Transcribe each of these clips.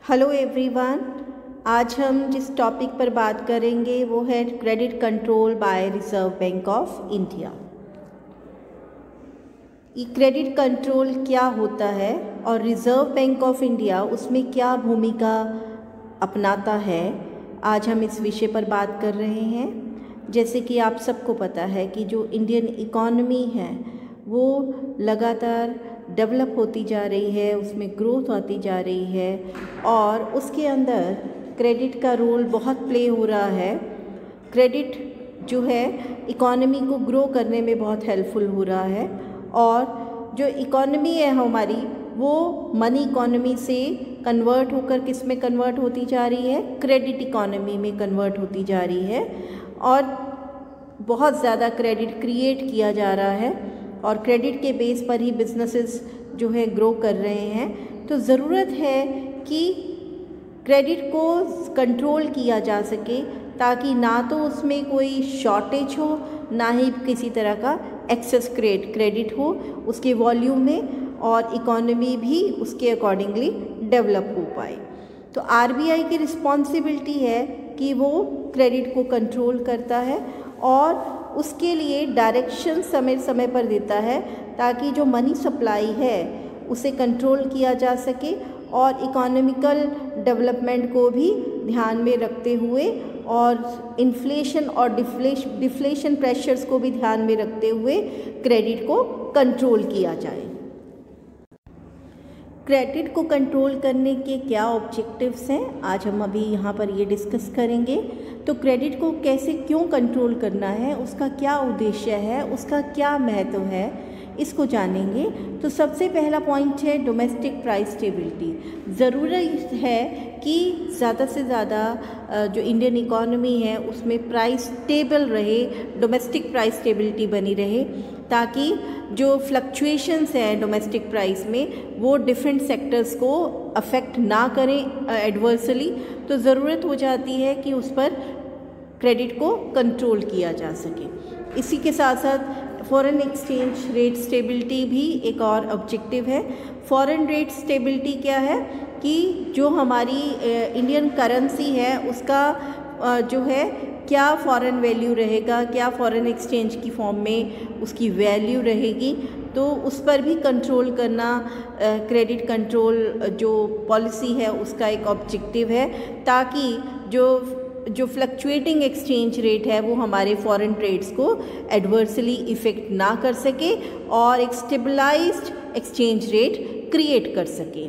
Hello everyone. आज हम जिस टॉपिक पर बात करेंगे वो है credit control by reserve bank of India. ये क्रेडिट कंट्रोल क्या होता है और रिजर्व बैंक ऑफ इंडिया उसमें क्या भूमिका अपनाता है, आज हम इस विषय पर बात कर रहे हैं। जैसे कि आप सबको पता है कि जो इंडियन इकॉनमी है वो लगातार डेवलप होती जा रही है, उसमें ग्रोथ आती जा रही है और उसके अंदर क्रेडिट का रोल बहुत प्ले हो रहा है। क्रेडिट जो है इकॉनमी को ग्रो करने में बहुत हेल्पफुल हो रहा है और जो इकॉनमी है हमारी वो मनी इकॉनमी से कन्वर्ट होकर किस में कन्वर्ट होती जा रही है, क्रेडिट इकॉनमी में कन्वर्ट होती जा रही है और बहुत ज़्यादा क्रेडिट क्रिएट किया जा रहा है और क्रेडिट के बेस पर ही बिजनेसेस जो है ग्रो कर रहे हैं। तो ज़रूरत है कि क्रेडिट को कंट्रोल किया जा सके ताकि ना तो उसमें कोई शॉर्टेज हो, ना ही किसी तरह का एक्सेस क्रेडिट हो उसके वॉल्यूम में और इकॉनमी भी उसके अकॉर्डिंगली डेवलप हो पाए। तो आरबीआई की रिस्पॉन्सिबिलिटी है कि वो क्रेडिट को कंट्रोल करता है और उसके लिए डायरेक्शन समय समय पर देता है ताकि जो मनी सप्लाई है उसे कंट्रोल किया जा सके और इकोनॉमिकल डेवलपमेंट को भी ध्यान में रखते हुए और इन्फ्लेशन और डिफ्लेशन प्रेशर्स को भी ध्यान में रखते हुए क्रेडिट को कंट्रोल किया जाए। क्रेडिट को कंट्रोल करने के क्या ऑब्जेक्टिव्स हैं, आज हम अभी यहाँ पर ये डिस्कस करेंगे। तो क्रेडिट को कैसे क्यों कंट्रोल करना है, उसका क्या उद्देश्य है, उसका क्या महत्व है, इसको जानेंगे। तो सबसे पहला पॉइंट है डोमेस्टिक प्राइस स्टेबिलिटी। ज़रूरत है कि ज़्यादा से ज़्यादा जो इंडियन इकॉनमी है उसमें प्राइस स्टेबल रहे, डोमेस्टिक प्राइस स्टेबिलिटी बनी रहे ताकि जो फ्लक्चुएशंस हैं डोमेस्टिक प्राइस में वो डिफरेंट सेक्टर्स को अफेक्ट ना करें एडवर्सली। तो ज़रूरत हो जाती है कि उस पर क्रेडिट को कंट्रोल किया जा सके। इसी के साथ साथ फॉरेन एक्सचेंज रेट स्टेबिलिटी भी एक और ऑब्जेक्टिव है। फॉरेन रेट स्टेबिलिटी क्या है कि जो हमारी इंडियन करेंसी है उसका जो है क्या फॉरेन वैल्यू रहेगा, क्या फॉरेन एक्सचेंज की फॉर्म में उसकी वैल्यू रहेगी, तो उस पर भी कंट्रोल करना क्रेडिट कंट्रोल जो पॉलिसी है उसका एक ऑब्जेक्टिव है ताकि जो फ्लक्चुएटिंग एक्सचेंज रेट है वो हमारे फॉरेन ट्रेड्स को एडवर्सली इफ़ेक्ट ना कर सके और एक स्टेबलाइज्ड एक्सचेंज रेट क्रिएट कर सके।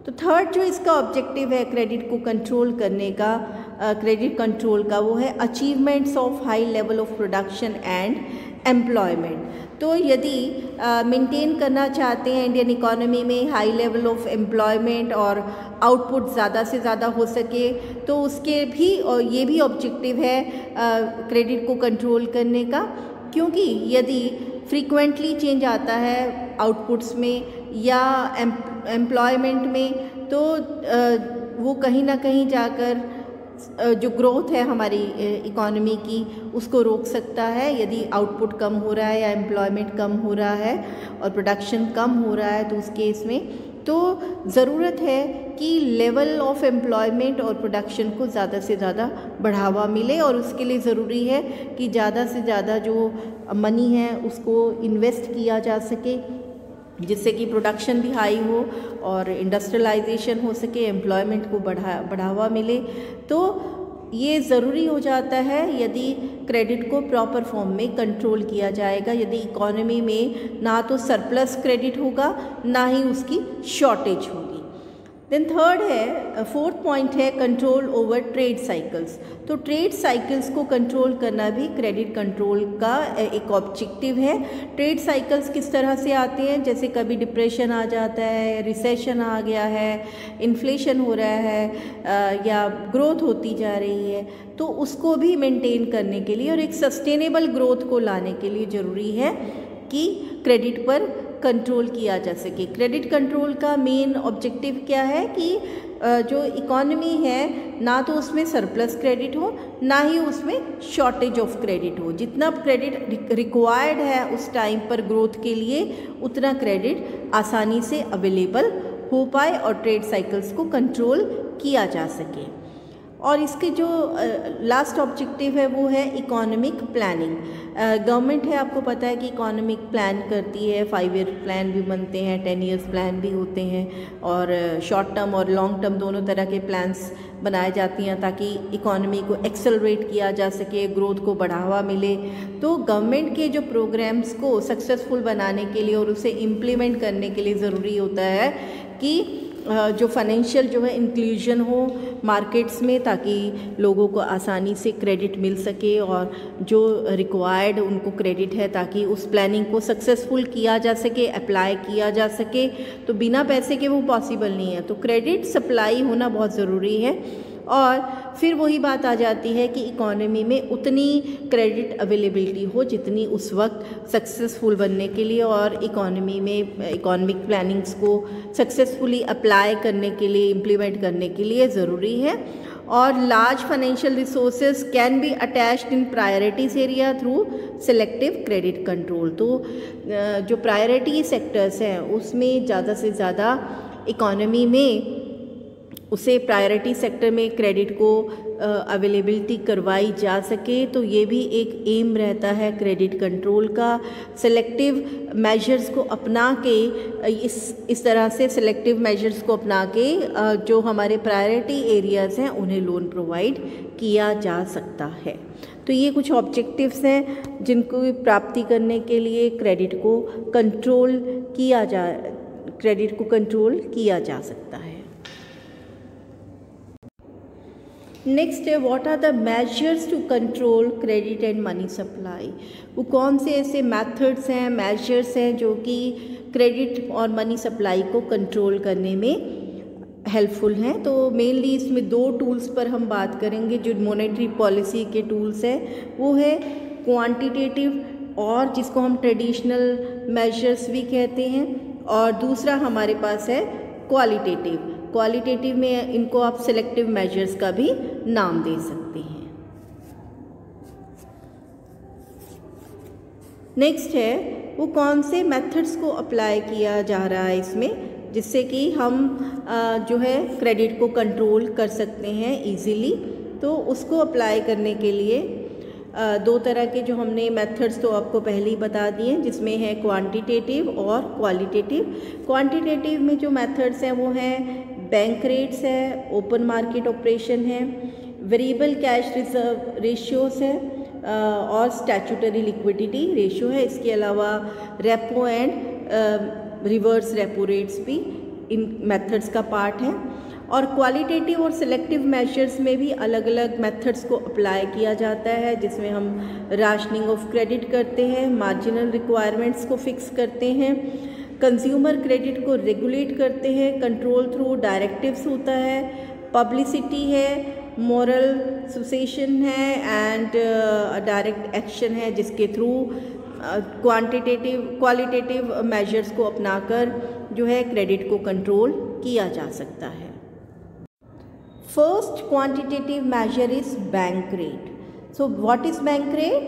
तो थर्ड जो इसका ऑब्जेक्टिव है क्रेडिट को कंट्रोल करने का, क्रेडिट कंट्रोल का, वो है achievements of high level of production and employment. तो यदि मेंटेन करना चाहते हैं इंडियन इकॉनमी में हाई लेवल ऑफ एम्प्लॉयमेंट और आउटपुट ज़्यादा से ज़्यादा हो सके तो उसके भी और ये भी ऑब्जेक्टिव है क्रेडिट को कंट्रोल करने का, क्योंकि यदि फ्रीक्वेंटली चेंज आता है आउटपुट्स में या एम्प्लॉयमेंट में तो वो कहीं ना कहीं जाकर जो ग्रोथ है हमारी इकॉनमी की उसको रोक सकता है। यदि आउटपुट कम हो रहा है या एम्प्लॉयमेंट कम हो रहा है और प्रोडक्शन कम हो रहा है तो उस केस में तो ज़रूरत है कि लेवल ऑफ एम्प्लॉयमेंट और प्रोडक्शन को ज़्यादा से ज़्यादा बढ़ावा मिले और उसके लिए ज़रूरी है कि ज़्यादा से ज़्यादा जो मनी है उसको इन्वेस्ट किया जा सके जिससे कि प्रोडक्शन भी हाई हो और इंडस्ट्रियलाइजेशन हो सके, एम्प्लॉयमेंट को बढ़ावा मिले। तो ये ज़रूरी हो जाता है यदि क्रेडिट को प्रॉपर फॉर्म में कंट्रोल किया जाएगा, यदि इकॉनमी में ना तो सरप्लस क्रेडिट होगा ना ही उसकी शॉर्टेज होगी। देन थर्ड है, फोर्थ पॉइंट है कंट्रोल ओवर ट्रेड साइकिल्स। तो ट्रेड साइकिल्स को कंट्रोल करना भी क्रेडिट कंट्रोल का एक ऑब्जेक्टिव है। ट्रेड साइकिल्स किस तरह से आते हैं, जैसे कभी डिप्रेशन आ जाता है, रिसेशन आ गया है, इन्फ्लेशन हो रहा है या ग्रोथ होती जा रही है, तो उसको भी मेंटेन करने के लिए और एक सस्टेनेबल ग्रोथ को लाने के लिए ज़रूरी है कि क्रेडिट पर कंट्रोल किया जा सके। क्रेडिट कंट्रोल का मेन ऑब्जेक्टिव क्या है कि जो इकॉनमी है ना तो उसमें सरप्लस क्रेडिट हो ना ही उसमें शॉर्टेज ऑफ क्रेडिट हो। जितना क्रेडिट रिक्वायर्ड है उस टाइम पर ग्रोथ के लिए उतना क्रेडिट आसानी से अवेलेबल हो पाए और ट्रेड साइकिल्स को कंट्रोल किया जा सके। और इसके जो लास्ट ऑब्जेक्टिव है वो है इकोनॉमिक प्लानिंग। गवर्नमेंट है, आपको पता है कि इकोनॉमिक प्लान करती है, 5 ईयर प्लान भी बनते हैं, 10 ईयर्स प्लान भी होते हैं, और शॉर्ट टर्म और लॉन्ग टर्म दोनों तरह के प्लान्स बनाए जाती हैं ताकि इकोनॉमी को एक्सेलरेट किया जा सके, ग्रोथ को बढ़ावा मिले। तो गवर्नमेंट के जो प्रोग्राम्स को सक्सेसफुल बनाने के लिए और उसे इम्प्लीमेंट करने के लिए ज़रूरी होता है कि जो फाइनेंशियल जो है इंक्लूजन हो मार्केट्स में, ताकि लोगों को आसानी से क्रेडिट मिल सके, और जो रिक्वायर्ड उनको क्रेडिट है ताकि उस प्लानिंग को सक्सेसफुल किया जा सके, अप्लाई किया जा सके। तो बिना पैसे के वो पॉसिबल नहीं है। तो क्रेडिट सप्लाई होना बहुत ज़रूरी है। और फिर वही बात आ जाती है कि इकोनॉमी में उतनी क्रेडिट अवेलेबिलिटी हो जितनी उस वक्त सक्सेसफुल बनने के लिए और इकोनॉमी में इकोनॉमिक प्लानिंग्स को सक्सेसफुली अप्लाई करने के लिए, इम्प्लीमेंट करने के लिए ज़रूरी है। और large financial resources can be attached in priorities area through selective credit control. तो जो प्रायोरिटी सेक्टर्स हैं उसमें ज़्यादा से ज़्यादा इकोनॉमी में उसे प्रायोरिटी सेक्टर में क्रेडिट को अवेलेबिलिटी करवाई जा सके। तो ये भी एक एम रहता है क्रेडिट कंट्रोल का। सेलेक्टिव मेजर्स को अपना के इस तरह से सेलेक्टिव मेजर्स को अपना के जो हमारे प्रायोरिटी एरियाज़ हैं उन्हें लोन प्रोवाइड किया जा सकता है। तो ये कुछ ऑब्जेक्टिव्स हैं जिनको प्राप्ति करने के लिए क्रेडिट को कंट्रोल किया जा सकता है। नेक्स्ट है what are the measures to control credit and money supply. वो कौन से ऐसे मेथड्स हैं, मेजर्स हैं जो कि क्रेडिट और मनी सप्लाई को कंट्रोल करने में हेल्पफुल हैं। तो मेनली इसमें 2 टूल्स पर हम बात करेंगे। जो मॉनेटरी पॉलिसी के टूल्स हैं वो है क्वांटिटेटिव, और जिसको हम ट्रेडिशनल मेजर्स भी कहते हैं, और दूसरा हमारे पास है क्वालिटेटिव में इनको आप सेलेक्टिव मेजर्स का भी नाम दे सकते हैं। नेक्स्ट है वो कौन से मेथड्स को अप्लाई किया जा रहा है इसमें, जिससे कि हम जो है क्रेडिट को कंट्रोल कर सकते हैं इजीली। तो उसको अप्लाई करने के लिए 2 तरह के जो हमने मेथड्स तो आपको पहले ही बता दिए, जिसमें है क्वांटिटेटिव और क्वालिटेटिव। क्वांटिटेटिव में जो मेथड्स हैं वो हैं बैंक रेट्स है, ओपन मार्केट ऑपरेशन है, वेरिएबल कैश रिजर्व रेशियोस है, और स्टैट्यूटरी लिक्विडिटी रेशियो है। इसके अलावा repo and reverse repo rates भी इन मेथड्स का पार्ट है। और क्वालिटेटिव और सिलेक्टिव मेजर्स में भी अलग अलग मेथड्स को अप्लाई किया जाता है, जिसमें हम राशनिंग ऑफ क्रेडिट करते हैं, मार्जिनल रिक्वायरमेंट्स को फिक्स करते हैं, कंज्यूमर क्रेडिट को रेगुलेट करते हैं, कंट्रोल थ्रू डायरेक्टिव्स होता है, पब्लिसिटी है, मॉरल सुसेशन है, एंड डायरेक्ट एक्शन है, जिसके थ्रू क्वालिटेटिव मेजर्स को अपनाकर जो है क्रेडिट को कंट्रोल किया जा सकता है। First quantitative measure is bank rate. So what is bank rate?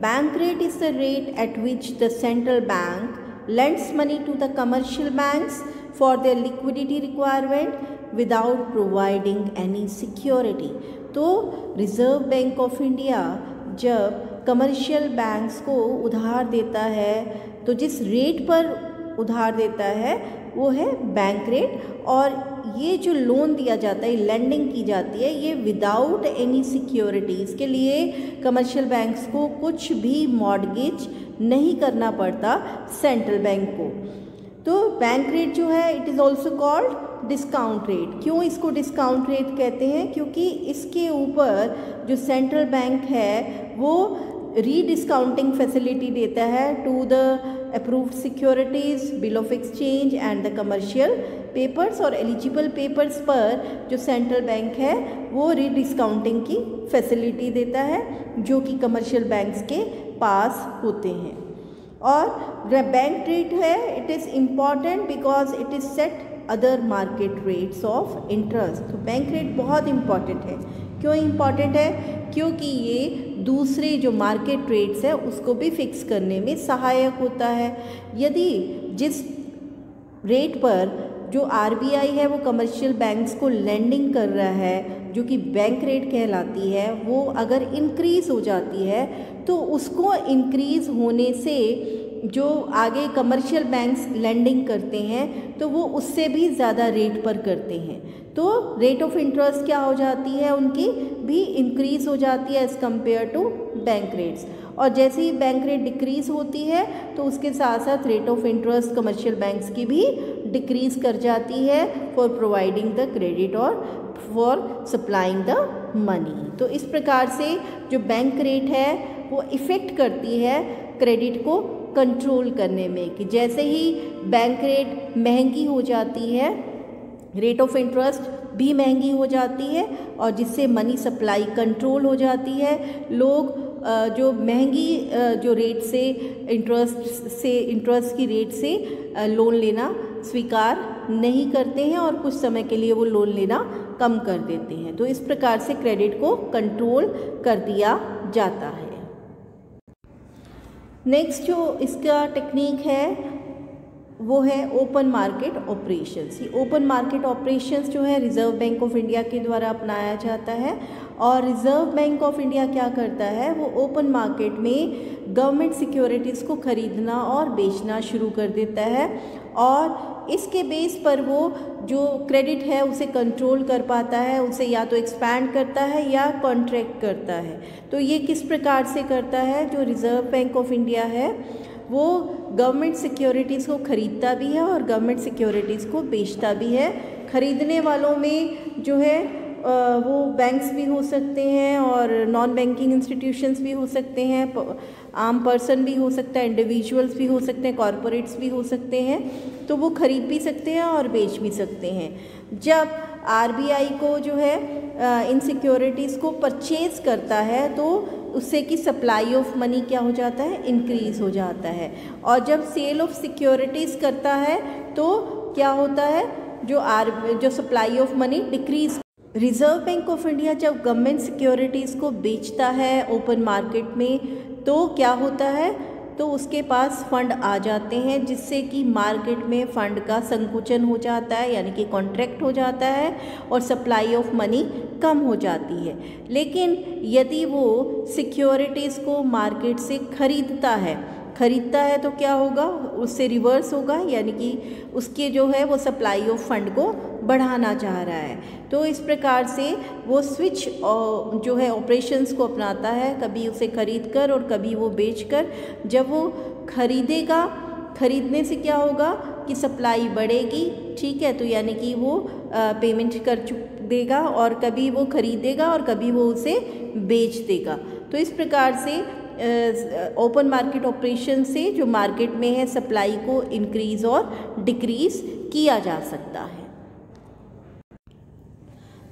Bank rate is the rate at which the central bank lends money to the commercial banks for their liquidity requirement without providing any security. तो reserve bank of India जब commercial banks को उधार देता है तो जिस rate पर उधार देता है वो है बैंक रेट, और ये जो लोन दिया जाता है, लेंडिंग की जाती है, ये विदाउट एनी सिक्योरिटी। इसके लिए कमर्शियल बैंक्स को कुछ भी मॉर्गेज नहीं करना पड़ता सेंट्रल बैंक को। तो बैंक रेट जो है it is also called discount rate. क्यों इसको डिस्काउंट रेट कहते हैं? क्योंकि इसके ऊपर जो सेंट्रल बैंक है वो रीडिस्काउंटिंग फैसिलिटी देता है to the approved securities, bill of exchange and the commercial papers, और एलिजिबल पेपर्स पर जो सेंट्रल बैंक है वो रीडिस्काउंटिंग की फैसिलिटी देता है जो कि कमर्शियल बैंक्स के पास होते हैं। और बैंक रेट है it is important because it is set other market rates of interest. तो बैंक रेट बहुत इम्पॉर्टेंट है। क्यों इम्पॉर्टेंट है? क्योंकि ये दूसरे जो मार्केट रेट्स है उसको भी फिक्स करने में सहायक होता है। यदि जिस रेट पर जो आरबीआई है वो कमर्शियल बैंक्स को लेंडिंग कर रहा है, जो कि बैंक रेट कहलाती है, वो अगर इंक्रीज़ हो जाती है तो उसको इंक्रीज़ होने से जो आगे कमर्शियल बैंक्स लेंडिंग करते हैं तो वो उससे भी ज़्यादा रेट पर करते हैं, तो रेट ऑफ इंटरेस्ट क्या हो जाती है उनकी भी इंक्रीज़ हो जाती है as compared to bank rates. और जैसे ही बैंक रेट डिक्रीज़ होती है तो उसके साथ साथ rate of interest commercial banks की भी डिक्रीज़ कर जाती है फॉर प्रोवाइडिंग द क्रेडिट और फॉर सप्लाइंग द मनी। तो इस प्रकार से जो बैंक रेट है वो इफ़ेक्ट करती है क्रेडिट को कंट्रोल करने में, कि जैसे ही बैंक रेट महंगी हो जाती है रेट ऑफ इंटरेस्ट भी महंगी हो जाती है और जिससे मनी सप्लाई कंट्रोल हो जाती है। लोग जो महंगी जो रेट से इंटरेस्ट की रेट से लोन लेना स्वीकार नहीं करते हैं और कुछ समय के लिए वो लोन लेना कम कर देते हैं। तो इस प्रकार से क्रेडिट को कंट्रोल कर दिया जाता है। नेक्स्ट जो इसका टेक्निक है वो है ओपन मार्केट ऑपरेशंस। ये ओपन मार्केट ऑपरेशंस जो है रिज़र्व बैंक ऑफ इंडिया के द्वारा अपनाया जाता है और रिज़र्व बैंक ऑफ इंडिया क्या करता है, वो ओपन मार्केट में गवर्नमेंट सिक्योरिटीज़ को खरीदना और बेचना शुरू कर देता है और इसके बेस पर वो जो क्रेडिट है उसे कंट्रोल कर पाता है, उसे या तो एक्सपैंड करता है या कॉन्ट्रैक्ट करता है। तो ये किस प्रकार से करता है, जो रिज़र्व बैंक ऑफ इंडिया है वो गवर्नमेंट सिक्योरिटीज़ को ख़रीदता भी है और गवर्नमेंट सिक्योरिटीज़ को बेचता भी है। ख़रीदने वालों में जो है वो बैंक्स भी हो सकते हैं और नॉन बैंकिंग इंस्टीट्यूशंस भी हो सकते हैं, आम पर्सन भी हो सकता है, इंडिविजुअल्स भी हो सकते हैं, कॉरपोरेट्स भी हो सकते हैं, तो वो ख़रीद भी सकते हैं और बेच भी सकते हैं। जब आरबीआई को जो है इन सिक्योरिटीज़ को परचेज़ करता है तो उससे कि सप्लाई ऑफ मनी क्या हो जाता है, इंक्रीज़ हो जाता है। और जब सेल ऑफ सिक्योरिटीज़ करता है तो क्या होता है, जो supply of money decrease. Reserve Bank of India जब गवर्नमेंट सिक्योरिटीज़ को बेचता है ओपन मार्केट में तो क्या होता है, तो उसके पास फ़ंड आ जाते हैं जिससे कि मार्केट में फ़ंड का संकुचन हो जाता है, यानी कि कॉन्ट्रैक्ट हो जाता है और सप्लाई ऑफ मनी कम हो जाती है। लेकिन यदि वो सिक्योरिटीज़ को मार्केट से खरीदता है तो क्या होगा, उससे रिवर्स होगा, यानी कि उसके जो है वो सप्लाई ऑफ फंड को बढ़ाना चाह रहा है। तो इस प्रकार से वो स्विच जो है ऑपरेशंस को अपनाता है, कभी उसे खरीद कर और कभी वो बेचकर। जब वो खरीदने से क्या होगा कि सप्लाई बढ़ेगी, ठीक है, तो यानी कि वो पेमेंट कर देगा और कभी वो खरीदेगा और कभी वो उसे बेच देगा। तो इस प्रकार से ओपन मार्केट ऑपरेशन से जो मार्केट में है सप्लाई को इंक्रीज़ और डिक्रीज़ किया जा सकता है।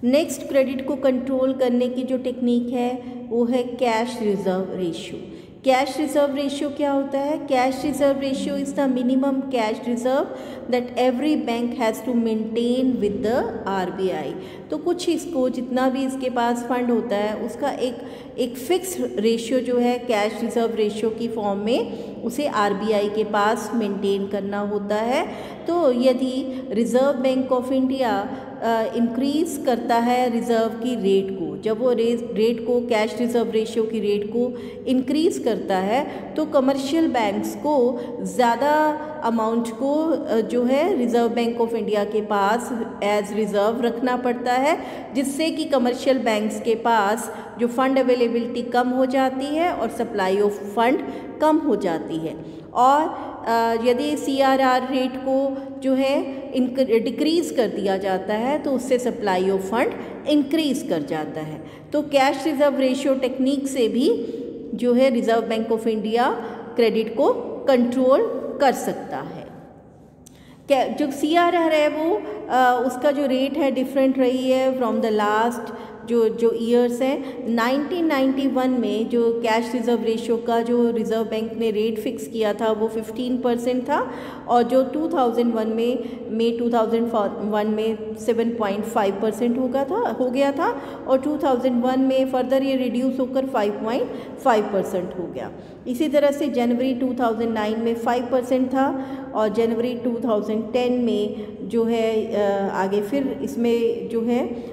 नेक्स्ट क्रेडिट को कंट्रोल करने की जो टेक्निक है वो है cash reserve ratio. Cash reserve ratio क्या होता है, cash reserve ratio is the minimum cash reserve that every bank has to maintain with the RBI. तो कुछ इसको जितना भी इसके पास फंड होता है उसका एक फिक्स रेशियो जो है कैश रिज़र्व रेशियो की फॉर्म में उसे आरबीआई के पास मेंटेन करना होता है। तो यदि reserve Bank of India increase करता है रिज़र्व की रेट को, जब वो रेट को कैश रिज़र्व रेशियो की रेट को इंक्रीज़ करता है तो कमर्शियल बैंक्स को ज़्यादा अमाउंट को जो है रिज़र्व बैंक ऑफ इंडिया के पास एज रिज़र्व रखना पड़ता है, जिससे कि कमर्शियल बैंक्स के पास जो फ़ंड अवेलेबिलिटी कम हो जाती है और सप्लाई ऑफ फंड कम हो जाती है। और यदि सीआरआर रेट को जो है डिक्रीज़ कर दिया जाता है तो उससे सप्लाई ऑफ फंड इंक्रीज़ कर जाता है। तो कैश रिज़र्व रेशियो टेक्निक से भी जो है reserve Bank of India credit को कंट्रोल कर सकता है। जो सीआरआर है वो उसका जो रेट है डिफरेंट रही है फ्रॉम द लास्ट जो ईयर्स हैं, 1991 में जो कैश रिज़र्व रेशियो का जो रिज़र्व बैंक ने रेट फिक्स किया था वो 15% था, और जो 2001 में 2001 में 7.5% हो गया था, और 2001 में फर्दर ये रिड्यूस होकर 5.5% हो गया। इसी तरह से जनवरी 2009 में 5% था, और जनवरी 2010 में जो है आगे फिर इसमें जो है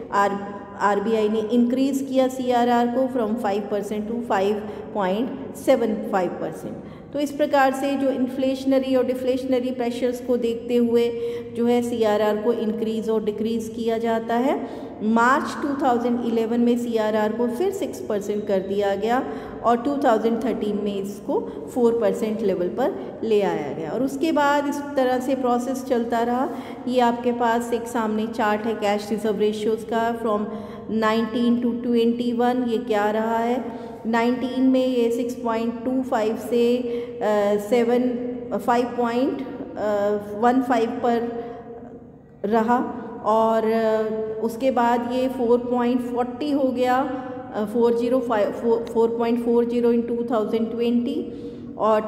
आरबीआई ने इंक्रीज़ किया सीआरआर को फ्रॉम 5% टू 5.75%। तो इस प्रकार से जो इन्फ्लेशनरी और डिफ्लेशनरी प्रेशर्स को देखते हुए जो है सीआरआर को इंक्रीज़ और डिक्रीज़ किया जाता है। मार्च 2011 में सीआरआर को फिर 6% कर दिया गया, और 2013 में इसको 4% लेवल पर ले आया गया, और उसके बाद इस तरह से प्रोसेस चलता रहा। ये आपके पास एक सामने चार्ट है कैश रिजर्व रेशियोज़ का फ्रॉम 19 टू 21। ये क्या रहा है, 19 में ये 6.25 से 5.15 पर रहा, और उसके बाद ये 4.40 हो गया, 4.40 इन 2020, और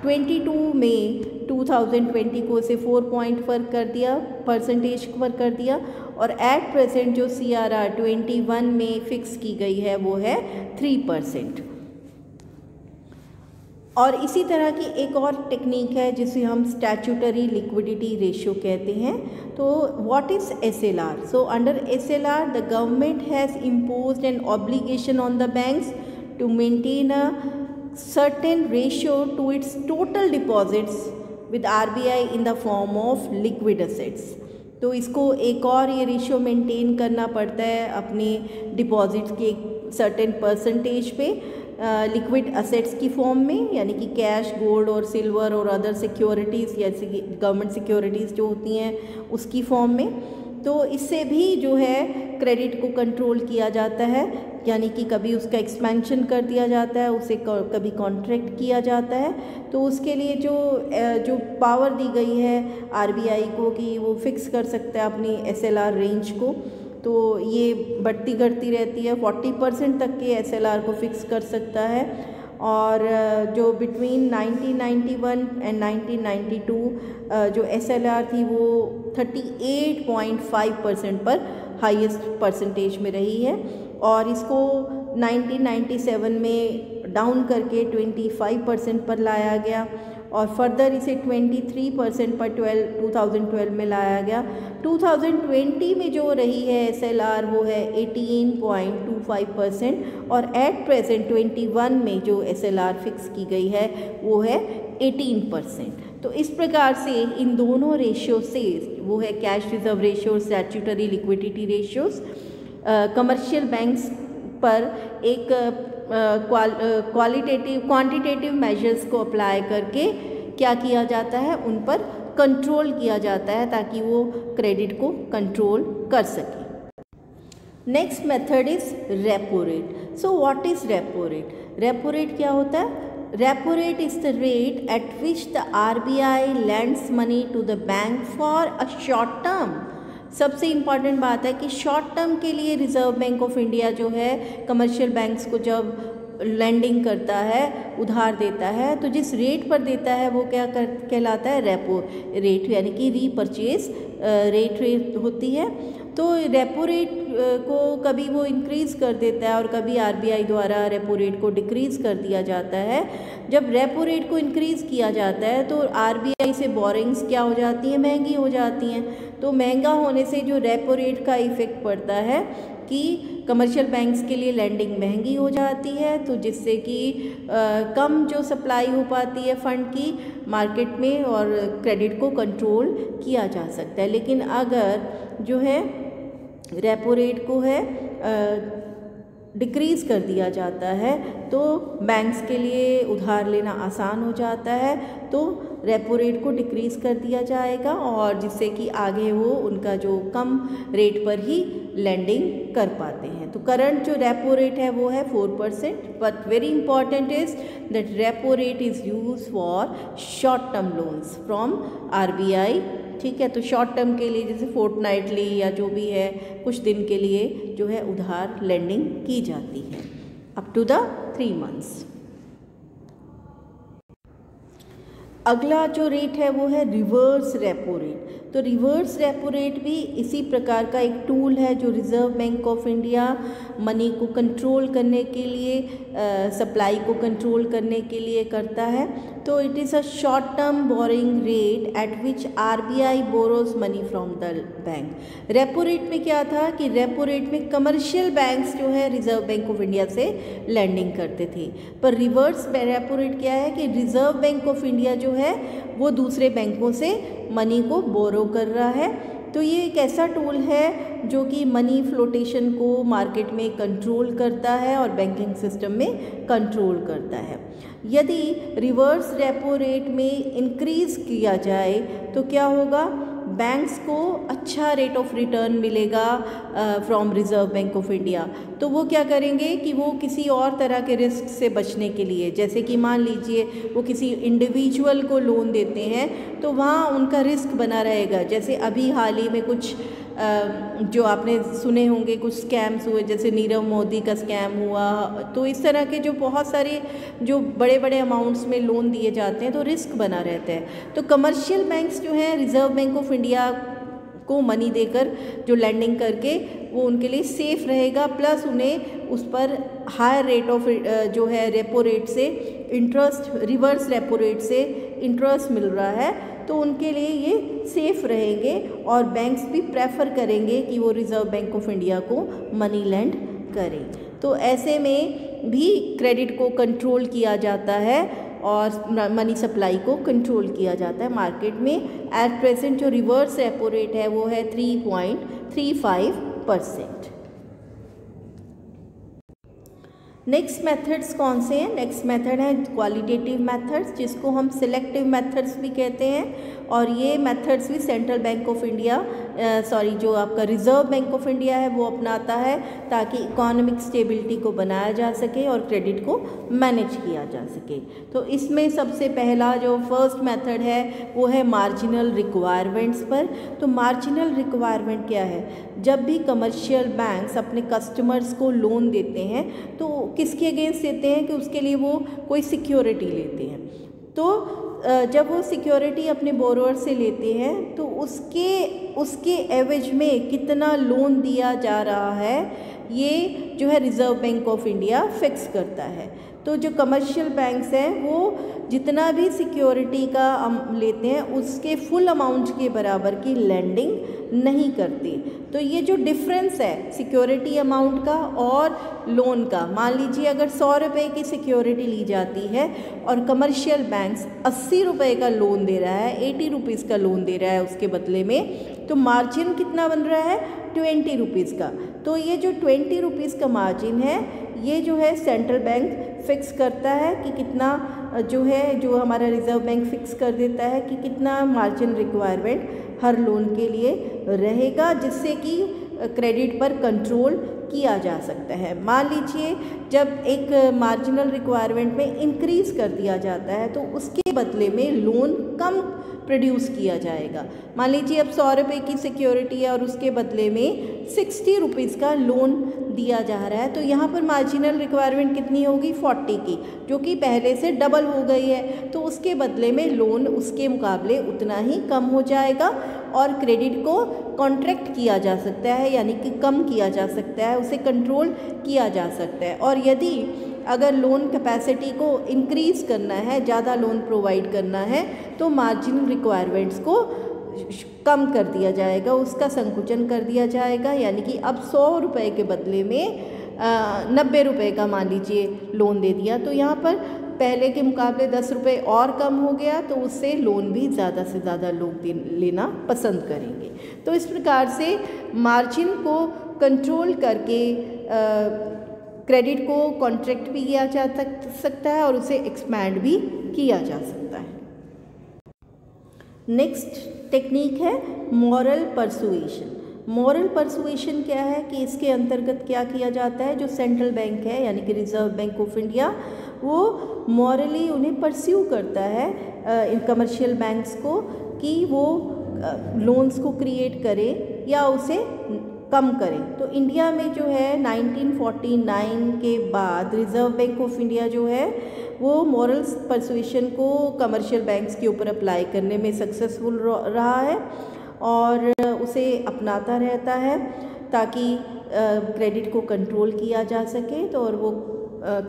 22 में 2020 को इसे 4 पॉइंट पर कर दिया, परसेंटेज पर कर दिया, और एट प्रेजेंट जो सीआरआर 21 में फिक्स की गई है वो है 3%। और इसी तरह की एक और टेक्निक है जिसे हम स्टैट्यूटरी लिक्विडिटी रेशियो कहते हैं। तो what is SLR? So under SLR the government has imposed an obligation on the banks to maintain a certain ratio to its total deposits with RBI in the form of liquid assets। तो इसको एक और ये ratio maintain करना पड़ता है अपने deposits के सर्टेन परसेंटेज पे लिक्विड असेट्स की फॉर्म में, यानी कि कैश, गोल्ड और सिल्वर और अदर सिक्योरिटीज़ जैसे कि गवर्नमेंट सिक्योरिटीज़ जो होती हैं उसकी फॉर्म में। तो इससे भी जो है क्रेडिट को कंट्रोल किया जाता है, यानी कि कभी उसका एक्सपेंशन कर दिया जाता है, उसे कभी कॉन्ट्रैक्ट किया जाता है। तो उसके लिए जो पावर दी गई है आरबीआई को कि वो फिक्स कर सकता है अपनी एसएलआर रेंज को, तो ये बढ़ती घटती रहती है, 40% तक के एसएलआर को फिक्स कर सकता है। और जो बिटवीन 1991 एंड 1992 जो एसएलआर थी वो 38.5% पर हाईएस्ट परसेंटेज में रही है, और इसको 1997 में डाउन करके 25% पर लाया गया, और फर्दर इसे 23% पर 2012 में लाया गया। 2020 में जो रही है एसएलआर वो है 18.25%, और एट प्रेजेंट 21 में जो एसएलआर फिक्स की गई है वो है 18%। तो इस प्रकार से इन दोनों रेशियो से, वो है cash reserve ratio, statutory liquidity ratios, commercial banks पर एक क्वांटिटेटिव मेजर्स को अप्लाई करके क्या किया जाता है, उन पर कंट्रोल किया जाता है ताकि वो क्रेडिट को कंट्रोल कर सके। Next method is repo rate. So what is repo rate? Repo rate क्या होता है? Repo rate is the rate at which the RBI lends money to the bank for a short term. सबसे important बात है कि short term के लिए reserve Bank of India जो है कमर्शियल बैंक्स को जब लैंडिंग करता है, उधार देता है, तो जिस रेट पर देता है वो क्या कहलाता है, रेपो रेट, यानी कि रीपरचेज रेट होती है। तो रेपो रेट को कभी वो इंक्रीज़ कर देता है और कभी आरबीआई द्वारा रेपो रेट को डिक्रीज़ कर दिया जाता है। जब रेपो रेट को इंक्रीज़ किया जाता है तो आरबीआई से बोरिंग्स क्या हो जाती हैं, महंगी हो जाती हैं। तो महंगा होने से जो रेपो रेट का इफ़ेक्ट पड़ता है कि कमर्शियल बैंक्स के लिए लैंडिंग महंगी हो जाती है, तो जिससे कि कम जो सप्लाई हो पाती है फ़ंड की मार्केट में और क्रेडिट को कंट्रोल किया जा सकता है। लेकिन अगर जो है रेपो रेट को है डिक्रीज़ कर दिया जाता है तो बैंक्स के लिए उधार लेना आसान हो जाता है, तो रेपो रेट को डिक्रीज़ कर दिया जाएगा और जिससे कि आगे वो उनका जो कम रेट पर ही लैंडिंग कर पाते हैं। तो करंट जो रेपो रेट है वो है 4%, but very important is that repo rate is use for short term loans from RBI ठीक है। तो शॉर्ट टर्म के लिए जैसे फोर्टनाइटली या जो भी है कुछ दिन के लिए जो है उधार लेंडिंग की जाती है अप टू द 3 मंथ्स। अगला जो रेट है वो है रिवर्स रेपो रेट। तो रिवर्स रेपो रेट भी इसी प्रकार का एक टूल है जो reserve Bank of India money को कंट्रोल करने के लिए, सप्लाई को कंट्रोल करने के लिए करता है। तो it is a short term borrowing rate at which RBI borrows money from the bank. Repo rate में क्या था कि रेपो रेट में कमर्शियल बैंक्स जो है रिज़र्व बैंक ऑफ इंडिया से लैंडिंग करते थे, पर रिवर्स रेपो रेट क्या है कि रिज़र्व बैंक ऑफ इंडिया जो है वो दूसरे बैंकों से मनी को बोरो कर रहा है। तो ये एक ऐसा टूल है जो कि मनी फ्लोटेशन को मार्केट में कंट्रोल करता है और बैंकिंग सिस्टम में कंट्रोल करता है। यदि रिवर्स रेपो रेट में इंक्रीज़ किया जाए तो क्या होगा, बैंक्स को अच्छा रेट ऑफ रिटर्न मिलेगा from reserve Bank of India. तो वो क्या करेंगे कि वो किसी और तरह के रिस्क से बचने के लिए, जैसे कि मान लीजिए वो किसी इंडिविजुअल को लोन देते हैं तो वहाँ उनका रिस्क बना रहेगा। जैसे अभी हाल ही में कुछ जो आपने सुने होंगे कुछ स्कैम्स हुए, जैसे नीरव मोदी का स्कैम हुआ। तो इस तरह के जो बहुत सारे जो बड़े बड़े अमाउंट्स में लोन दिए जाते हैं तो रिस्क बना रहता है। तो कमर्शियल बैंक्स जो हैं रिज़र्व बैंक ऑफ इंडिया को मनी देकर जो लैंडिंग करके वो उनके लिए सेफ़ रहेगा, प्लस उन्हें उस पर हायर रेट ऑफ जो है रेपो रेट से इंटरेस्ट, रिवर्स रेपो रेट से इंटरेस्ट मिल रहा है, तो उनके लिए ये सेफ़ रहेंगे और बैंक्स भी प्रेफर करेंगे कि वो रिज़र्व बैंक ऑफ इंडिया को मनी लैंड करें। तो ऐसे में भी क्रेडिट को कंट्रोल किया जाता है और मनी सप्लाई को कंट्रोल किया जाता है मार्केट में। एट प्रेजेंट जो रिवर्स रेपो रेट है वो है 3.35%। नेक्स्ट मेथड्स कौन से हैं? नेक्स्ट मेथड है क्वालिटेटिव मेथड्स, जिसको हम सिलेक्टिव मेथड्स भी कहते हैं। और ये मेथड्स भी सेंट्रल बैंक ऑफ इंडिया जो आपका रिज़र्व बैंक ऑफ इंडिया है वो अपनाता है, ताकि इकोनॉमिक स्टेबिलिटी को बनाया जा सके और क्रेडिट को मैनेज किया जा सके। तो इसमें सबसे पहला जो फर्स्ट मेथड है वो है मार्जिनल रिक्वायरमेंट्स पर। तो मार्जिनल रिक्वायरमेंट क्या है? जब भी कमर्शियल बैंक्स अपने कस्टमर्स को लोन देते हैं तो किसके अगेंस्ट देते हैं कि उसके लिए वो कोई सिक्योरिटी लेते हैं। तो जब वो सिक्योरिटी अपने बोरोअर से लेते हैं तो उसके एवज में कितना लोन दिया जा रहा है ये जो है reserve Bank of India fix करता है। तो जो कमर्शियल बैंक्स हैं वो जितना भी सिक्योरिटी का लेते हैं उसके फुल अमाउंट के बराबर की लैंडिंग नहीं करते। तो ये जो डिफरेंस है सिक्योरिटी अमाउंट का और लोन का, मान लीजिए अगर 100 रुपये की सिक्योरिटी ली जाती है और कमर्शियल बैंक्स 80 रुपये का लोन दे रहा है, 80 रुपीज़ का लोन दे रहा है उसके बदले में, तो मार्जिन कितना बन रहा है? 20 रुपीज़ का। तो ये जो 20 रुपीज़ का मार्जिन है ये जो है सेंट्रल बैंक फिक्स करता है कि कितना जो हमारा रिज़र्व बैंक फिक्स कर देता है कि कितना मार्जिन रिक्वायरमेंट हर लोन के लिए रहेगा, जिससे कि क्रेडिट पर कंट्रोल किया जा सकता है। मान लीजिए जब एक मार्जिनल रिक्वायरमेंट में इंक्रीज़ कर दिया जाता है तो उसके बदले में लोन कम प्रोड्यूस किया जाएगा। मान लीजिए अब 100 रुपये की सिक्योरिटी है और उसके बदले में 60 रुपीज़ का लोन दिया जा रहा है, तो यहाँ पर मार्जिनल रिक्वायरमेंट कितनी होगी? 40 की, जो कि पहले से डबल हो गई है। तो उसके बदले में लोन उसके मुकाबले उतना ही कम हो जाएगा और क्रेडिट को कॉन्ट्रैक्ट किया जा सकता है, यानी कि कम किया जा सकता है, उसे कंट्रोल किया जा सकता है। और यदि अगर लोन कैपेसिटी को इंक्रीज़ करना है, ज़्यादा लोन प्रोवाइड करना है, तो मार्जिनल रिक्वायरमेंट्स को कम कर दिया जाएगा, उसका संकुचन कर दिया जाएगा। यानी कि अब 100 रुपये के बदले में 90 रुपये का मान लीजिए लोन दे दिया, तो यहाँ पर पहले के मुकाबले 10 रुपये और कम हो गया, तो उससे लोन भी ज़्यादा से ज़्यादा लोग लेना पसंद करेंगे। तो इस प्रकार से मार्जिन को कंट्रोल करके क्रेडिट को कॉन्ट्रैक्ट भी किया जा सकता है और उसे एक्सपैंड भी किया जा सकता है। नेक्स्ट टेक्निक है मॉरल परसुएशन। मॉरल परसुएशन क्या है कि इसके अंतर्गत क्या किया जाता है, जो सेंट्रल बैंक है यानी कि रिज़र्व बैंक ऑफ इंडिया वो मॉरली उन्हें परस्यू करता है इन कमर्शियल बैंक्स को कि वो लोन्स को क्रिएट करें या उसे कम करें। तो इंडिया में जो है 1949 के बाद रिज़र्व बैंक ऑफ इंडिया जो है वो मॉरल परसुएशन को कमर्शियल बैंक्स के ऊपर अप्लाई करने में सक्सेसफुल रहा है और उसे अपनाता रहता है ताकि क्रेडिट को कंट्रोल किया जा सके। तो और वो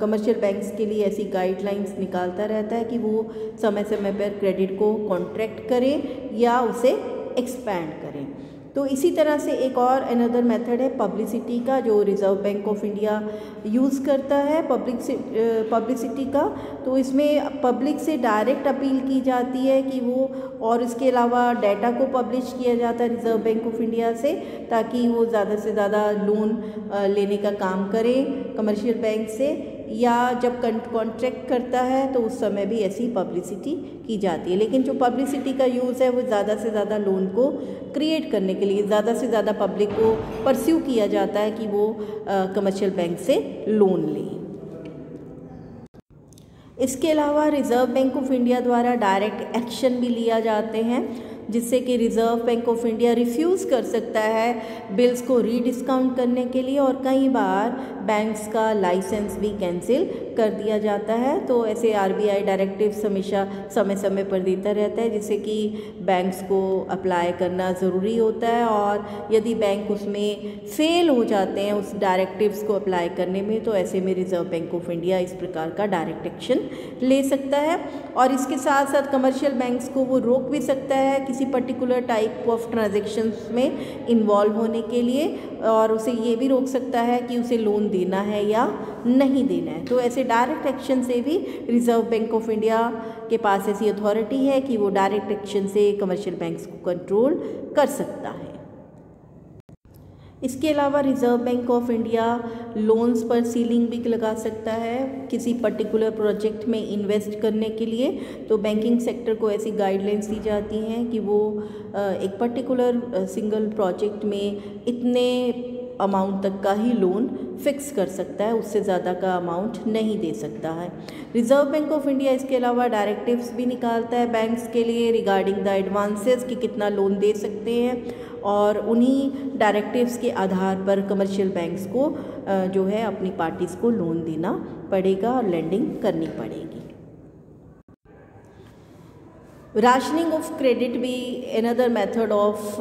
कमर्शियल बैंक्स के लिए ऐसी गाइडलाइंस निकालता रहता है कि वो समय समय पर क्रेडिट को कॉन्ट्रैक्ट करें या उसे एक्सपैंड करें। तो इसी तरह से एक और अनदर मेथड है पब्लिसिटी का, जो reserve Bank of India use करता है पब्लिसिटी का। तो इसमें पब्लिक से डायरेक्ट अपील की जाती है कि वो, और इसके अलावा डाटा को पब्लिश किया जाता है रिज़र्व बैंक ऑफ इंडिया से ताकि वो ज़्यादा से ज़्यादा लोन लेने का काम करें कमर्शियल बैंक से, या जब कॉन्ट्रैक्ट करता है तो उस समय भी ऐसी पब्लिसिटी की जाती है। लेकिन जो पब्लिसिटी का यूज़ है वो ज़्यादा से ज़्यादा लोन को क्रिएट करने के लिए, ज़्यादा से ज़्यादा पब्लिक को परस्यू किया जाता है कि वो कमर्शियल बैंक से लोन लें। इसके अलावा रिज़र्व बैंक ऑफ इंडिया द्वारा डायरेक्ट एक्शन भी लिया जाते हैं, जिससे कि reserve Bank of India refuse कर सकता है बिल्स को रीडिस्काउंट करने के लिए, और कई बार बैंक्स का लाइसेंस भी कैंसिल कर दिया जाता है। तो ऐसे आरबीआई डायरेक्टिव्स हमेशा समय समय पर देता रहता है, जिससे कि बैंक्स को अप्लाई करना ज़रूरी होता है, और यदि बैंक उसमें फेल हो जाते हैं उस डायरेक्टिव्स को अप्लाई करने में, तो ऐसे में रिज़र्व बैंक ऑफ इंडिया इस प्रकार का डायरेक्ट एक्शन ले सकता है। और इसके साथ साथ कमर्शियल बैंक्स को वो रोक भी सकता है किसी पर्टिकुलर टाइप ऑफ ट्रांजैक्शंस में इन्वॉल्व होने के लिए, और उसे ये भी रोक सकता है कि उसे लोन देना है या नहीं देना है। तो ऐसे डायरेक्ट एक्शन से भी रिज़र्व बैंक ऑफ इंडिया के पास ऐसी अथॉरिटी है कि वो डायरेक्ट एक्शन से कमर्शियल बैंक्स को कंट्रोल कर सकता है। इसके अलावा reserve Bank of India loans पर सीलिंग भी लगा सकता है किसी पर्टिकुलर प्रोजेक्ट में इन्वेस्ट करने के लिए। तो बैंकिंग सेक्टर को ऐसी गाइडलाइंस दी जाती हैं कि वो एक पर्टिकुलर सिंगल प्रोजेक्ट में इतने अमाउंट तक का ही लोन फिक्स कर सकता है, उससे ज़्यादा का अमाउंट नहीं दे सकता है। रिज़र्व बैंक ऑफ इंडिया इसके अलावा डायरेक्टिव्स भी निकालता है बैंक्स के लिए रिगार्डिंग द एडवांसेस कि कितना लोन दे सकते हैं, और उन्हीं डायरेक्टिव्स के आधार पर कमर्शियल बैंक्स को जो है अपनी पार्टीज़ को लोन देना पड़ेगा और लेंडिंग करनी पड़ेगी। राशनिंग ऑफ क्रेडिट भी another method of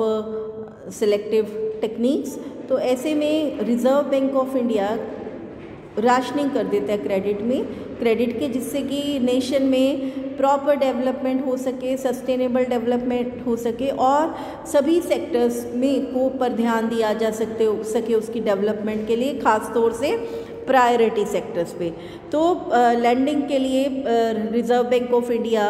selective techniques. तो ऐसे में reserve Bank of India rationing कर देता है क्रेडिट के, जिससे कि नेशन में प्रॉपर डेवलपमेंट हो सके, सस्टेनेबल डेवलपमेंट हो सके, और सभी सेक्टर्स में को पर ध्यान दिया जा सके उसकी डेवलपमेंट के लिए, ख़ास तौर से प्रायोरिटी सेक्टर्स पे। तो लैंडिंग के लिए रिज़र्व बैंक ऑफ इंडिया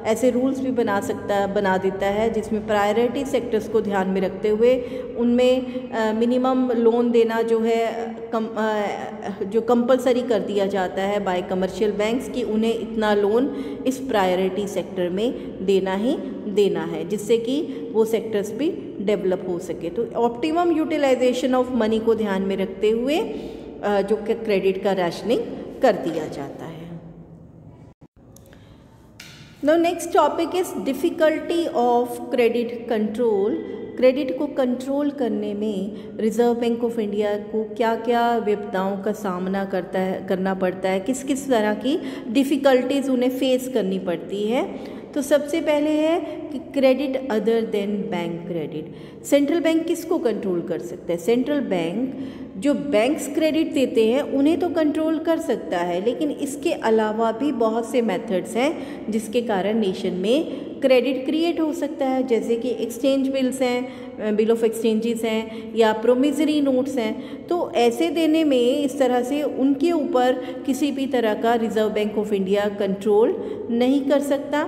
ऐसे रूल्स भी बना देता है जिसमें प्रायोरिटी सेक्टर्स को ध्यान में रखते हुए उनमें मिनिमम लोन देना जो है जो कंपलसरी कर दिया जाता है बाय कमर्शियल बैंक्स कि उन्हें इतना लोन इस प्रायोरिटी सेक्टर में देना ही देना है, जिससे कि वो सेक्टर्स भी डेवलप हो सके। तो ऑप्टिमम यूटिलाइजेशन ऑफ मनी को ध्यान में रखते हुए जो कि क्रेडिट का राशनिंग कर दिया जाता है। Now next topic is difficulty of credit control. Credit को कंट्रोल करने में रिज़र्व बैंक ऑफ इंडिया को क्या क्या विपदाओं का सामना करना पड़ता है, किस किस तरह की डिफ़िकल्टीज़ उन्हें फेस करनी पड़ती है। तो सबसे पहले है कि credit other than bank credit. Central bank किसको कंट्रोल कर सकता है? सेंट्रल बैंक जो बैंक्स क्रेडिट देते हैं उन्हें तो कंट्रोल कर सकता है, लेकिन इसके अलावा भी बहुत से मेथड्स हैं जिसके कारण नेशन में क्रेडिट क्रिएट हो सकता है, जैसे कि एक्सचेंज बिल्स हैं, बिल ऑफ एक्सचेंजेस हैं, या प्रोमिसरी नोट्स हैं। तो ऐसे देने में इस तरह से उनके ऊपर किसी भी तरह का reserve Bank of India control नहीं कर सकता।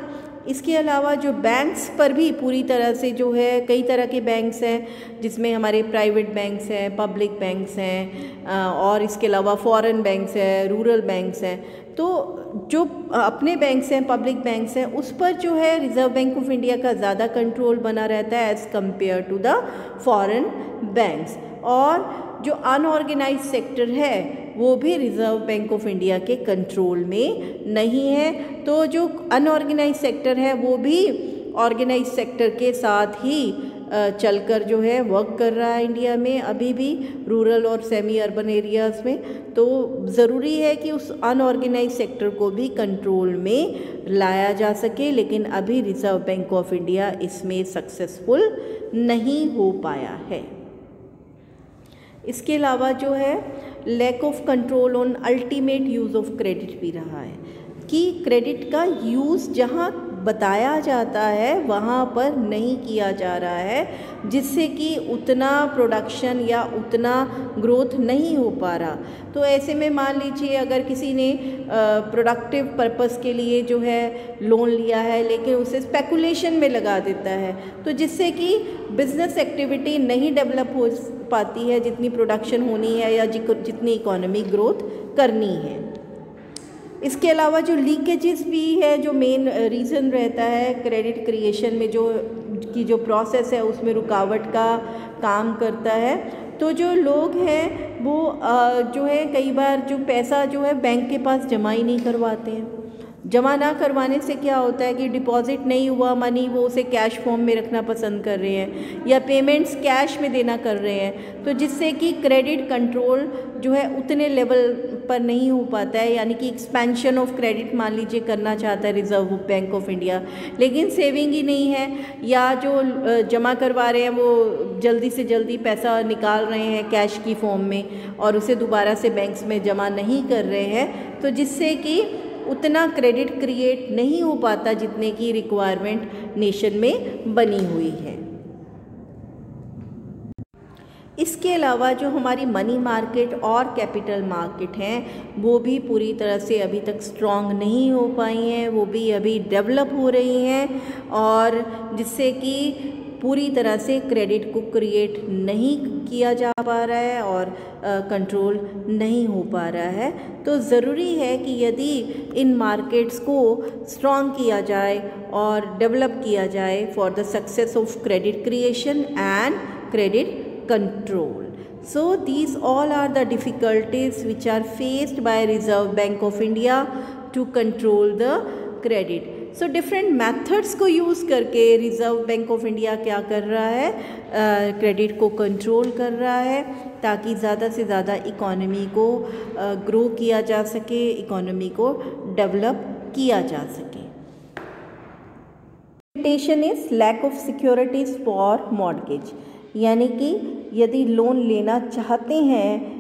इसके अलावा जो बैंक्स पर भी पूरी तरह से जो है, कई तरह के बैंक्स हैं जिसमें हमारे प्राइवेट बैंक्स हैं, पब्लिक बैंक्स हैं, और इसके अलावा फॉरेन बैंक्स हैं, रूरल बैंक्स हैं। तो जो अपने बैंक्स हैं, पब्लिक बैंक्स हैं, उस पर जो है रिज़र्व बैंक ऑफ इंडिया का ज़्यादा कंट्रोल बना रहता है as compared to the foreign banks. और जो अनऑर्गेनाइज सेक्टर है वो भी रिज़र्व बैंक ऑफ इंडिया के कंट्रोल में नहीं है। तो जो अनऑर्गेनाइज सेक्टर है वो भी ऑर्गेनाइज सेक्टर के साथ ही चलकर जो है वर्क कर रहा है इंडिया में अभी भी रूरल और सेमी अर्बन एरियाज़ में। तो ज़रूरी है कि उस अनऑर्गेनाइज सेक्टर को भी कंट्रोल में लाया जा सके, लेकिन अभी रिज़र्व बैंक ऑफ इंडिया इसमें सक्सेसफुल नहीं हो पाया है। इसके अलावा जो है lack of control on ultimate use of credit भी रहा है कि क्रेडिट का यूज़ जहाँ बताया जाता है वहाँ पर नहीं किया जा रहा है, जिससे कि उतना प्रोडक्शन या उतना ग्रोथ नहीं हो पा रहा। तो ऐसे में मान लीजिए अगर किसी ने प्रोडक्टिव पर्पस के लिए जो है लोन लिया है, लेकिन उसे स्पेकुलेशन में लगा देता है, तो जिससे कि बिजनेस एक्टिविटी नहीं डेवलप हो पाती है जितनी प्रोडक्शन होनी है या जितनी इकोनॉमी ग्रोथ करनी है। इसके अलावा जो लीकेजेस भी है, जो मेन रीज़न रहता है क्रेडिट क्रिएशन में, जो प्रोसेस है उसमें रुकावट का काम करता है। तो जो लोग हैं वो जो है कई बार जो पैसा जो है बैंक के पास जमा ही नहीं करवाते हैं। जमा ना करवाने से क्या होता है कि डिपॉजिट नहीं हुआ मनी, वो उसे कैश फॉर्म में रखना पसंद कर रहे हैं या पेमेंट्स कैश में देना कर रहे हैं, तो जिससे कि क्रेडिट कंट्रोल जो है उतने लेवल पर नहीं हो पाता है। यानी कि एक्सपेंशन ऑफ क्रेडिट मान लीजिए करना चाहता है रिजर्व बैंक ऑफ इंडिया, लेकिन सेविंग ही नहीं है, या जो जमा करवा रहे हैं वो जल्दी से जल्दी पैसा निकाल रहे हैं कैश की फॉर्म में और उसे दोबारा से बैंक्स में जमा नहीं कर रहे हैं, तो जिससे कि उतना क्रेडिट क्रिएट नहीं हो पाता जितने की रिक्वायरमेंट नेशन में बनी हुई है। इसके अलावा जो हमारी मनी मार्केट और कैपिटल मार्केट हैं वो भी पूरी तरह से अभी तक स्ट्रॉन्ग नहीं हो पाई हैं, वो भी अभी डेवलप हो रही हैं, और जिससे कि पूरी तरह से क्रेडिट को क्रिएट नहीं किया जा पा रहा है और कंट्रोल नहीं हो पा रहा है। तो ज़रूरी है कि यदि इन मार्केट्स को स्ट्रॉन्ग किया जाए और डेवलप किया जाए for the success of credit creation and credit control. So these all are the difficulties which are faced by Reserve Bank of India to control the credit. So different methods को use करके reserve Bank of India क्या कर रहा है, credit को control कर रहा है ताकि ज़्यादा से ज़्यादा इकोनॉमी को ग्रो किया जा सके, इकोनॉमी को डेवलप किया जा सके। Limitation is lack of securities for mortgage, यानी कि यदि लोन लेना चाहते हैं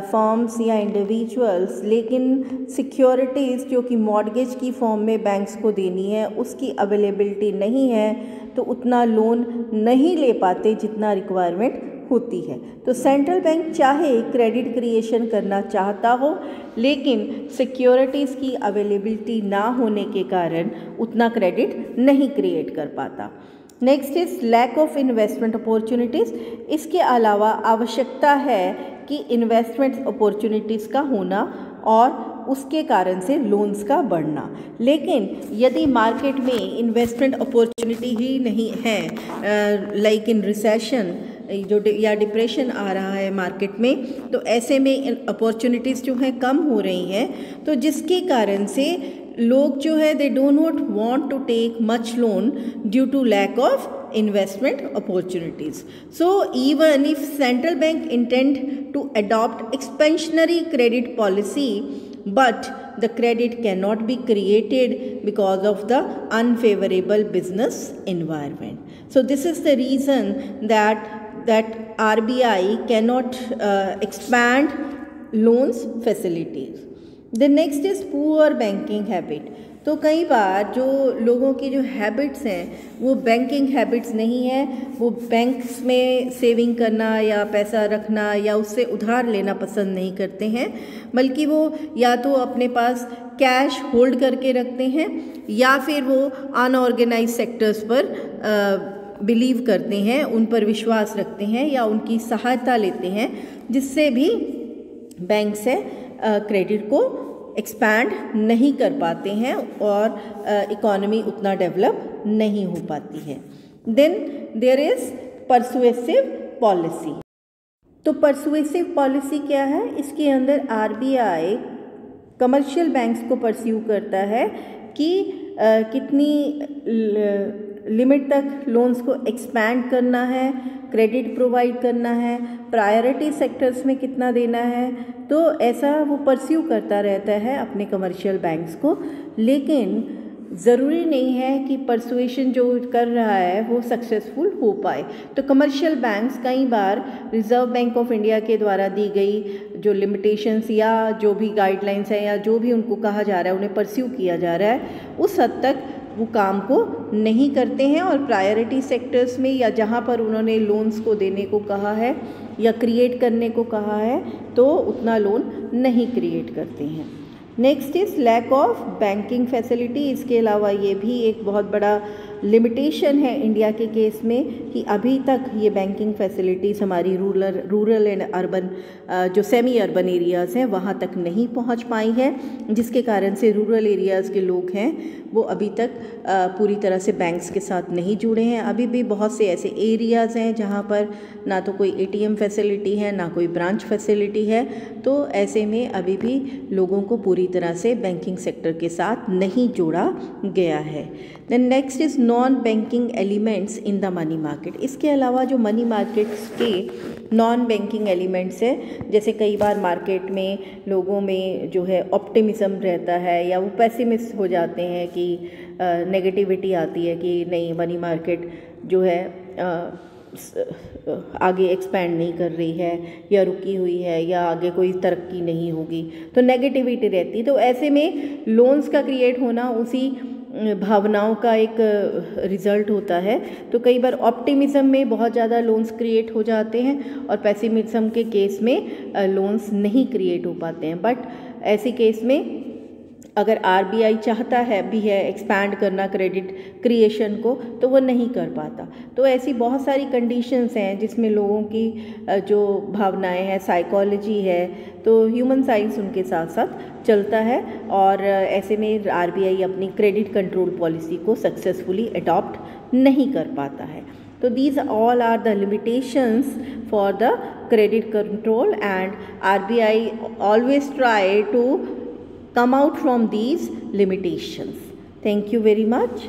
फर्म्स या इंडिविजुअल्स, लेकिन सिक्योरिटीज़ जो कि मॉर्गेज की फॉर्म में बैंक्स को देनी है उसकी अवेलेबिलिटी नहीं है, तो उतना लोन नहीं ले पाते जितना रिक्वायरमेंट होती है। तो सेंट्रल बैंक चाहे क्रेडिट क्रिएशन करना चाहता हो, लेकिन सिक्योरिटीज़ की अवेलेबिलिटी ना होने के कारण उतना क्रेडिट नहीं क्रिएट कर पाता। Next is lack of investment opportunities. इसके अलावा आवश्यकता है कि इन्वेस्टमेंट अपॉर्चुनिटीज़ का होना और उसके कारण से लोन्स का बढ़ना, लेकिन यदि मार्केट में इन्वेस्टमेंट अपॉर्चुनिटी ही नहीं है, लाइक इन रिसेशन जो या डिप्रेशन आ रहा है मार्केट में, तो ऐसे में अपॉर्चुनिटीज़ जो हैं कम हो रही हैं, तो जिसके कारण से लोग जो है they do not want to take much loan due to lack of investment opportunities. So even if central bank intend to adopt expansionary credit policy, but the credit cannot be created because of the unfavorable business environment. So this is the reason that RBI cannot expand loans facilities. The next is poor banking habit. तो कई बार जो लोगों की जो habits हैं वो banking habits नहीं है, वो बैंक्स में सेविंग करना या पैसा रखना या उससे उधार लेना पसंद नहीं करते हैं, बल्कि वो या तो अपने पास कैश होल्ड करके रखते हैं या फिर वो अनऑर्गेनाइज सेक्टर्स पर बिलीव करते हैं, उन पर विश्वास रखते हैं या उनकी सहायता लेते हैं, जिससे भी बैंक से क्रेडिट को एक्सपैंड नहीं कर पाते हैं और इकोनॉमी उतना डेवलप नहीं हो पाती है। Then there is persuasive policy. तो परसुएसिव पॉलिसी क्या है? इसके अंदर आरबीआई कमर्शियल बैंक्स को परस्यू करता है कि कितनी लिमिट तक लोन्स को एक्सपैंड करना है, क्रेडिट प्रोवाइड करना है, प्रायोरिटी सेक्टर्स में कितना देना है, तो ऐसा वो परस्यू करता रहता है अपने कमर्शियल बैंक्स को। लेकिन ज़रूरी नहीं है कि परसुएशन जो कर रहा है वो सक्सेसफुल हो पाए। तो कमर्शियल बैंक्स कई बार रिज़र्व बैंक ऑफ इंडिया के द्वारा दी गई जो लिमिटेशंस या जो भी गाइडलाइंस है या जो भी उनको कहा जा रहा है, उन्हें परस्यू किया जा रहा है, उस हद तक वो काम को नहीं करते हैं और प्रायोरिटी सेक्टर्स में या जहाँ पर उन्होंने लोन्स को देने को कहा है या क्रिएट करने को कहा है तो उतना लोन नहीं क्रिएट करते हैं। Next is lack of banking facility. इसके अलावा ये भी एक बहुत बड़ा लिमिटेशन है इंडिया के केस में कि अभी तक ये बैंकिंग फैसिलिटीज़ हमारी रूरल एंड अर्बन जो सेमी अर्बन एरियाज़ हैं वहाँ तक नहीं पहुँच पाई है, जिसके कारण से रूरल एरियाज़ के लोग हैं वो अभी तक पूरी तरह से बैंक्स के साथ नहीं जुड़े हैं। अभी भी बहुत से ऐसे एरियाज़ हैं जहाँ पर ना तो कोई ATM फैसिलिटी है ना कोई ब्रांच फैसिलिटी है, तो ऐसे में अभी भी लोगों को पूरी तरह से बैंकिंग सेक्टर के साथ नहीं जोड़ा गया है। Then next is non banking elements in the money market. इसके अलावा जो मनी मार्केट्स के नॉन बैंकिंग एलिमेंट्स है, जैसे कई बार मार्केट में लोगों में जो है ऑप्टिमिज्म रहता है या वो पेसिमिस्ट हो जाते हैं कि नेगेटिविटी आती है कि नहीं मनी मार्केट जो है आगे एक्सपैंड नहीं कर रही है या रुकी हुई है या आगे कोई तरक्की नहीं होगी, तो नेगेटिविटी रहती है। तो ऐसे में लोन्स का क्रिएट होना उसी भावनाओं का एक रिज़ल्ट होता है। तो कई बार ऑप्टिमिज्म में बहुत ज़्यादा लोन्स क्रिएट हो जाते हैं और पेसिमिज्म के केस में लोन्स नहीं क्रिएट हो पाते हैं। बट ऐसे केस में अगर RBI चाहता है भी है एक्सपैंड करना क्रेडिट क्रिएशन को, तो वो नहीं कर पाता। तो ऐसी बहुत सारी कंडीशंस हैं जिसमें लोगों की जो भावनाएं हैं, साइकोलॉजी है, तो ह्यूमन साइंस उनके साथ साथ चलता है और ऐसे में RBI अपनी क्रेडिट कंट्रोल पॉलिसी को सक्सेसफुली अडॉप्ट नहीं कर पाता है। तो these all are the limitations for the credit control and RBI always try to come out from these limitations. Thank you very much.